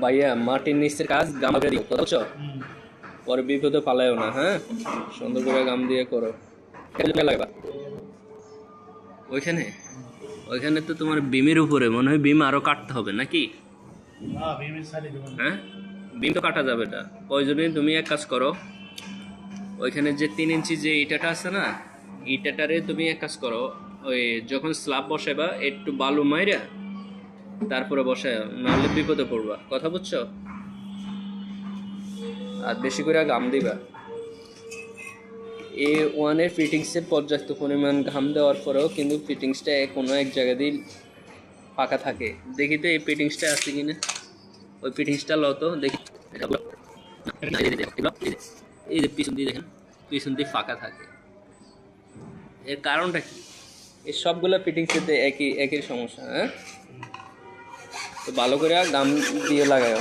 ভাইয়া মাটির নিচের কাজ গাম করে দিও, কথা বুঝছো? পরে বিপদে পালায়ও না, হ্যাঁ? সুন্দর করে গাম দিয়ে করো। লাগবা ওইখানে, ওইখানে তো তোমার বিমের উপরে মনে হয় বিম আরো কাটতে হবে নাকি? হ্যাঁ, বিম তো কাটা যাবে না। প্রয়োজনে তুমি এক কাজ করো, ওইখানে যে 3 ইঞ্চি যে ইটাটা আছে না, ইটাটারে তুমি এক কাজ করো, ওই যখন স্ল্যাব বসাইবা একটু বালু মাইরা তারপরে বসায়, নাহলে বিপদে পড়বা, কথা বুঝছো? আর বেশি করে ঘাম দিবা। A1-এর ফিটিংসে পর্যাপ্ত পরিমাণ ঘাম দেওয়ার পরেও কিন্তু ফিটিংসটা কোনো এক জায়গা দিয়ে ফাঁকা থাকে। দেখি তো এই ফিটিংসটা আছে কিনা, ওই ফিটিংসটা লো তো দেখি। এই যে পিছন দিয়ে দেখেন, পিছন দিয়ে ফাঁকা থাকে, এর কারণটা কি? এই সবগুলো ফিটিংসেতে একই একই সমস্যা, হ্যাঁ? তো ভালো করে গাম দিয়ে লাগাও।